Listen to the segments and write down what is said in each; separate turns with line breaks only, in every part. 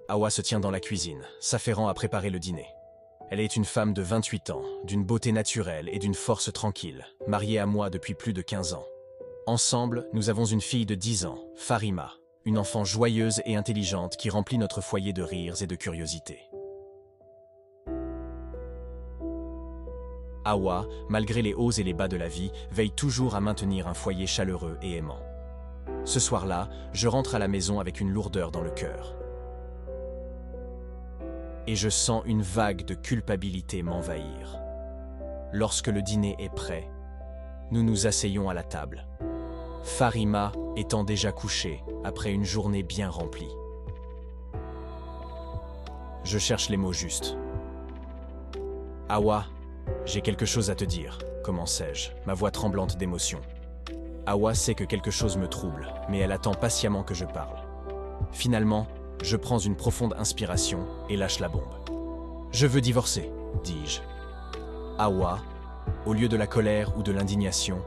Hawa se tient dans la cuisine, s'affairant à préparer le dîner. Elle est une femme de 28 ans, d'une beauté naturelle et d'une force tranquille, mariée à moi depuis plus de 15 ans. Ensemble, nous avons une fille de 10 ans, Farima, une enfant joyeuse et intelligente qui remplit notre foyer de rires et de curiosité. Hawa, malgré les hauts et les bas de la vie, veille toujours à maintenir un foyer chaleureux et aimant. Ce soir-là, je rentre à la maison avec une lourdeur dans le cœur. Et je sens une vague de culpabilité m'envahir. Lorsque le dîner est prêt, nous nous asseyons à la table. Farima étant déjà couchée après une journée bien remplie. Je cherche les mots justes. Hawa, j'ai quelque chose à te dire, commençai-je, ma voix tremblante d'émotion. Hawa sait que quelque chose me trouble, mais elle attend patiemment que je parle. Finalement, je prends une profonde inspiration et lâche la bombe. Je veux divorcer, dis-je. Hawa, au lieu de la colère ou de l'indignation,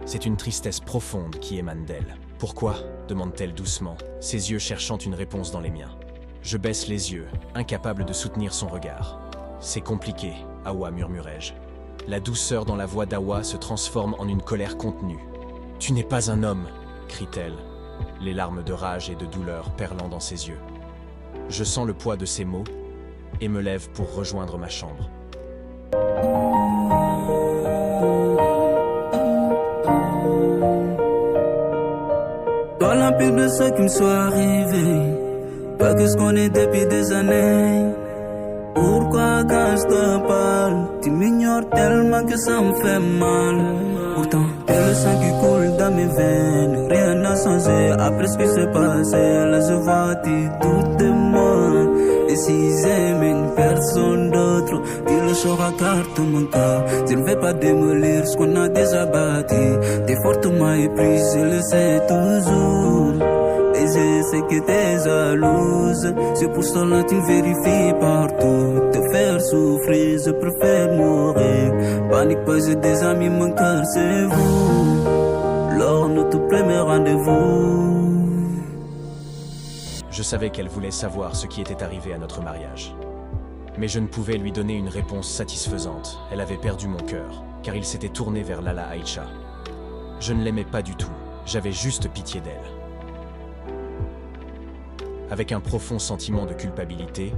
c'est une tristesse profonde qui émane d'elle. Pourquoi demande-t-elle doucement, ses yeux cherchant une réponse dans les miens. Je baisse les yeux, incapable de soutenir son regard. C'est compliqué, Hawa, murmurai-je. La douceur dans la voix d'Hawa se transforme en une colère contenue. Tu n'es pas un homme, crie-t-elle, les larmes de rage et de douleur perlant dans ses yeux. Je sens le poids de ces mots et me lève pour rejoindre ma chambre.
Toi l'empire de ce qui me soit arrivé, pas que ce qu'on est depuis des années. Pourquoi quand je te parle, tu m'ignores tellement que ça me fait mal. Pourtant, t'es le sang qui coule dans mes veines. Rien n'a changé après ce qui s'est passé. Là je vois, tu doutes de moi. Et si j'aimais une personne d'autre, tu le sauras car tout mon cœur. Je ne vais pas démolir ce qu'on a déjà bâti. T'es fortement éprise, je le sais toujours. Et je sais que t'es jalouse. C'est pour cela que tu vérifies partout. Te faire souffrir, je préfère mourir. Panique pas, j'ai des amis, mon cœur c'est vous. Lors de notre premier rendez-vous.
Je savais qu'elle voulait savoir ce qui était arrivé à notre mariage. Mais je ne pouvais lui donner une réponse satisfaisante. Elle avait perdu mon cœur, car il s'était tourné vers Lala Aïcha. Je ne l'aimais pas du tout, j'avais juste pitié d'elle. Avec un profond sentiment de culpabilité,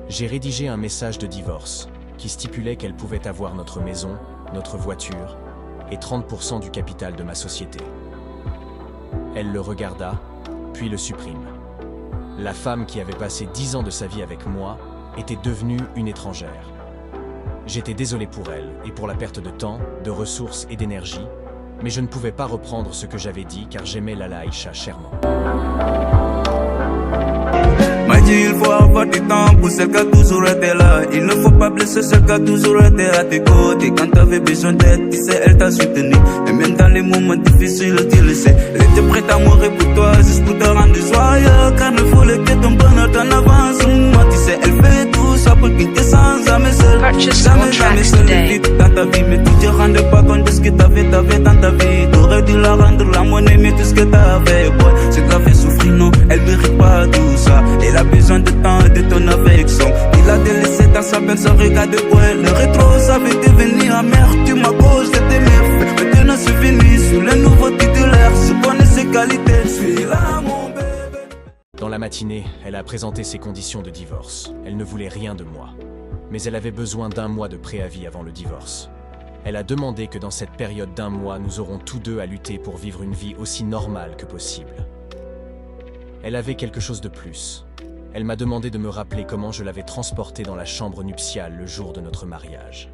j'ai rédigé un message de divorce qui stipulait qu'elle pouvait avoir notre maison, notre voiture et 30% du capital de ma société. Elle le regarda, puis le supprime. La femme qui avait passé 10 ans de sa vie avec moi était devenue une étrangère. J'étais désolé pour elle et pour la perte de temps, de ressources et d'énergie, mais je ne pouvais pas reprendre ce que j'avais dit car j'aimais Lala Aïcha chèrement.
M'a dit il faut avoir du temps pour celle qui a toujours été là. Il ne faut pas blesser celle qui a toujours été à tes côtés. Quand t'avais besoin d'aide, tu sais, elle t'a soutenu. Et même dans les moments difficiles, tu le sais. Elle était prête à mourir pour toi, juste pour te rendre joyeux. Car ne voulait que ton bonheur t'en avance. Moi, tu sais, elle fait tout ça pour quitter sans jamais seul. Jamais seul. Dans ta vie, mais tu te rendais pas compte de ce que t'avais dans ta vie. T'aurais dû la rendre la monnaie, mais tout ce que t'avais, boy. C'est de la fait souffrir, non, elle mérite pas tout ça. Elle a besoin de temps et de ton affection. Il a délaissé dans sa peine sans regard de poil. Le rétro, ça veut devenir amertume à cause de tes méfaits. Maintenant c'est fini, sous le nouveau titulaire. Je connais ses qualités, je suis là mon bébé.
Dans la matinée, elle a présenté ses conditions de divorce. Elle ne voulait rien de moi. Mais elle avait besoin d'1 mois de préavis avant le divorce. Elle a demandé que dans cette période d'1 mois, nous aurons tous deux à lutter pour vivre une vie aussi normale que possible. Elle avait quelque chose de plus. Elle m'a demandé de me rappeler comment je l'avais transportée dans la chambre nuptiale le jour de notre mariage.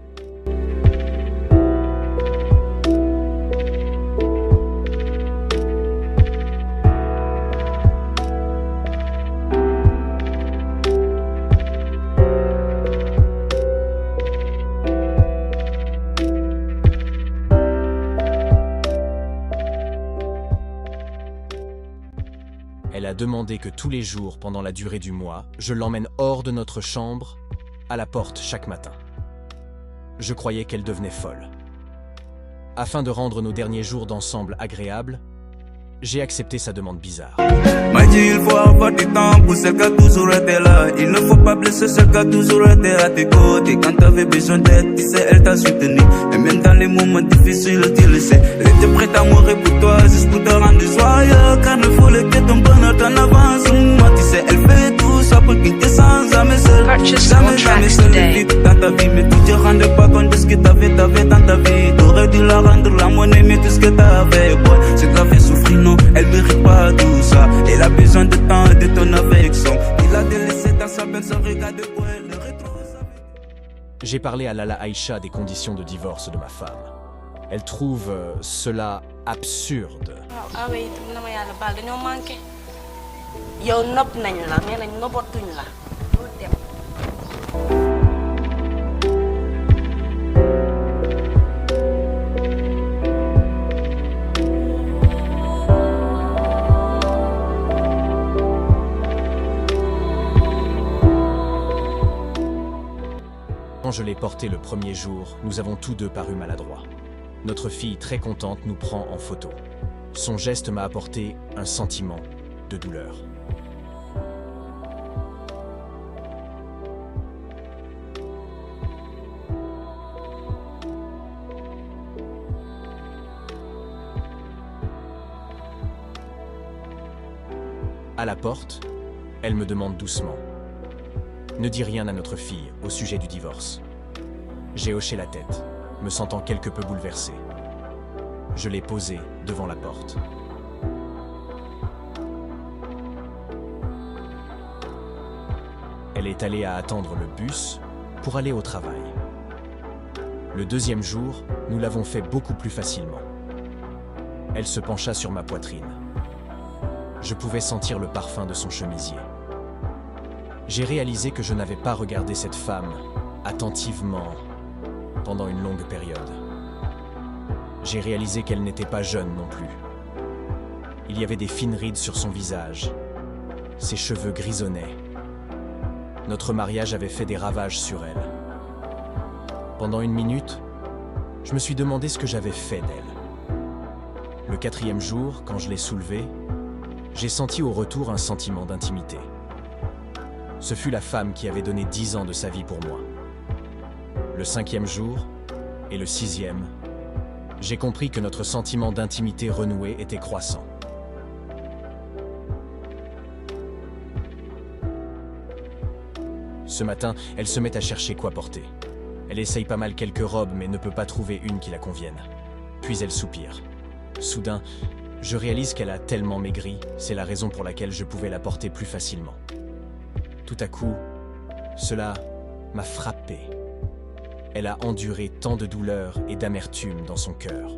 Elle a demandé que tous les jours, pendant la durée du mois, je l'emmène hors de notre chambre, à la porte chaque matin. Je croyais qu'elle devenait folle. Afin de rendre nos derniers jours d'ensemble agréables, J'ai accepté sa demande bizarre.
M'a dit il faut avoir du temps pour celle qui a toujours été là. Il ne faut pas blesser celle qui a toujours été à tes côtés. Quand t'avais besoin d'aide, tu sais, elle t'a soutenu. Et même dans les moments difficiles, tu le sais. Elle était prête à mourir pour toi, juste pour te rendre joyeux. Car ne voulait que ton bonheur t'en avance. Moi, tu sais, elle fait tout ça pour quitter sans jamais seul. Jamais seul dans ta vie. Mais tu te rendais pas compte de ce que t'avais dans ta vie. T'aurais dû la rendre la monnaie, mais tout ce que t'avais, boy, c'est de la fait souffrir, non. Elle mérite pas tout ça. Elle a besoin de temps et de ton affection. Il a délaissé dans sa belle se regarde pour elle. Le rétro.
J'ai parlé à Lala Aïcha des conditions de divorce de ma femme. Elle trouve cela absurde.
Ah oui, tu m'as yàlla baal dañoo manqué. Yow nopp nañ la, nee nañ nobatuñ la. Lu dem.
Quand je l'ai porté le premier jour, nous avons tous deux paru maladroits. Notre fille, très contente, nous prend en photo. Son geste m'a apporté un sentiment de douleur. À la porte, elle me demande doucement: ne dis rien à notre fille au sujet du divorce. J'ai hoché la tête, me sentant quelque peu bouleversé. Je l'ai posée devant la porte. Elle est allée à attendre le bus pour aller au travail. Le deuxième jour, nous l'avons fait beaucoup plus facilement. Elle se pencha sur ma poitrine. Je pouvais sentir le parfum de son chemisier. J'ai réalisé que je n'avais pas regardé cette femme attentivement pendant une longue période. J'ai réalisé qu'elle n'était pas jeune non plus. Il y avait des fines rides sur son visage. Ses cheveux grisonnaient. Notre mariage avait fait des ravages sur elle. Pendant une minute, je me suis demandé ce que j'avais fait d'elle. Le quatrième jour, quand je l'ai soulevée, j'ai senti au retour un sentiment d'intimité. Ce fut la femme qui avait donné 10 ans de sa vie pour moi. Le cinquième jour et le sixième, j'ai compris que notre sentiment d'intimité renouée était croissant. Ce matin, elle se met à chercher quoi porter. Elle essaye pas mal quelques robes, mais ne peut pas trouver une qui la convienne. Puis elle soupire. Soudain, je réalise qu'elle a tellement maigri, c'est la raison pour laquelle je pouvais la porter plus facilement. Tout à coup, cela m'a frappé. Elle a enduré tant de douleur et d'amertume dans son cœur.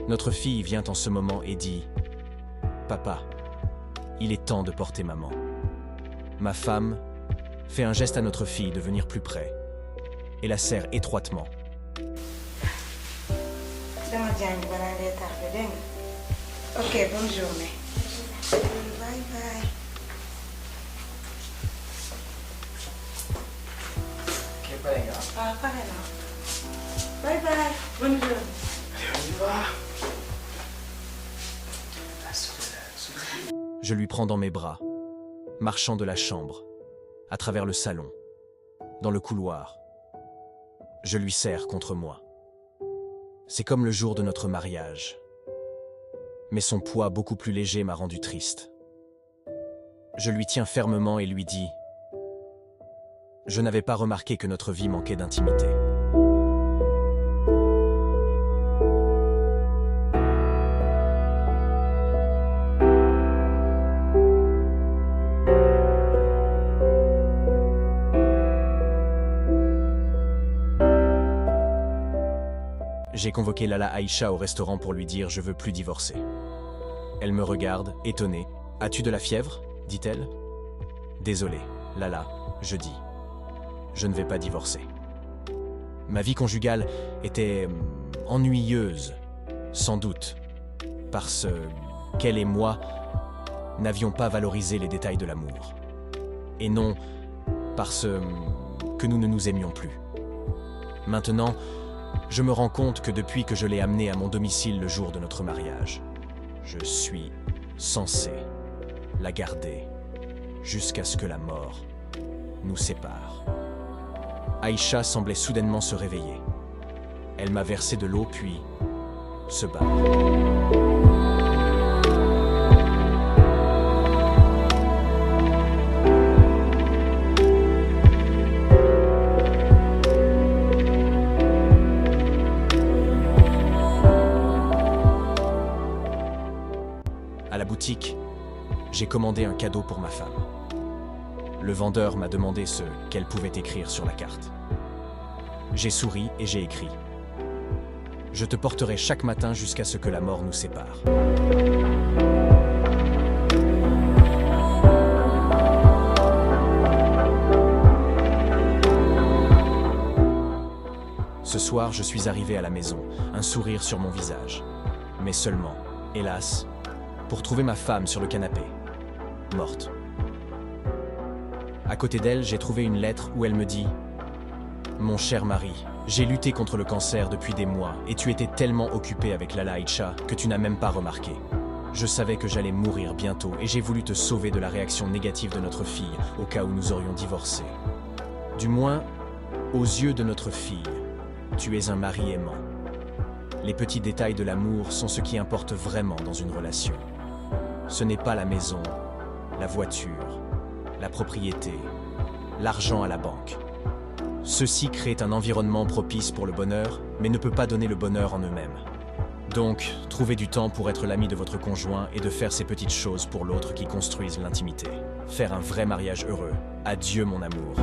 Notre fille vient en ce moment et dit « Papa, il est temps de porter maman. » Ma femme fait un geste à notre fille de venir plus près et la serre étroitement.
Ok, bonne journée. Bye bye. Ah, pareil là. Bye bye. Bonne journée.
Je lui prends dans mes bras, marchant de la chambre, à travers le salon, dans le couloir. Je lui serre contre moi. C'est comme le jour de notre mariage. Mais son poids beaucoup plus léger m'a rendu triste. Je lui tiens fermement et lui dis: je n'avais pas remarqué que notre vie manquait d'intimité. J'ai convoqué Lala Aïcha au restaurant pour lui dire: je veux plus divorcer. Elle me regarde, étonnée. As-tu de la fièvre? dit-elle. Désolé, Lala, je dis. Je ne vais pas divorcer. Ma vie conjugale était ennuyeuse, sans doute, parce qu'elle et moi n'avions pas valorisé les détails de l'amour. Et non parce que nous ne nous aimions plus. Maintenant, je me rends compte que depuis que je l'ai amenée à mon domicile le jour de notre mariage, Je suis censé la garder jusqu'à ce que la mort nous sépare. Aïcha semblait soudainement se réveiller. Elle m'a versé de l'eau puis se bat. À la boutique, j'ai commandé un cadeau pour ma femme. Le vendeur m'a demandé ce qu'elle pouvait écrire sur la carte. J'ai souri et j'ai écrit « Je te porterai chaque matin jusqu'à ce que la mort nous sépare. » Ce soir, je suis arrivé à la maison, un sourire sur mon visage. Mais seulement, hélas, pour trouver ma femme sur le canapé, morte. À côté d'elle, j'ai trouvé une lettre où elle me dit « Mon cher mari, j'ai lutté contre le cancer depuis des mois et tu étais tellement occupé avec Lala Aïcha que tu n'as même pas remarqué. Je savais que j'allais mourir bientôt et j'ai voulu te sauver de la réaction négative de notre fille au cas où nous aurions divorcé. Du moins, aux yeux de notre fille, tu es un mari aimant. Les petits détails de l'amour sont ce qui importe vraiment dans une relation. Ce n'est pas la maison, la voiture, la propriété, l'argent à la banque. Ceci crée un environnement propice pour le bonheur, mais ne peut pas donner le bonheur en eux-mêmes. Donc, trouvez du temps pour être l'ami de votre conjoint et de faire ces petites choses pour l'autre qui construisent l'intimité. Faire un vrai mariage heureux. Adieu mon amour.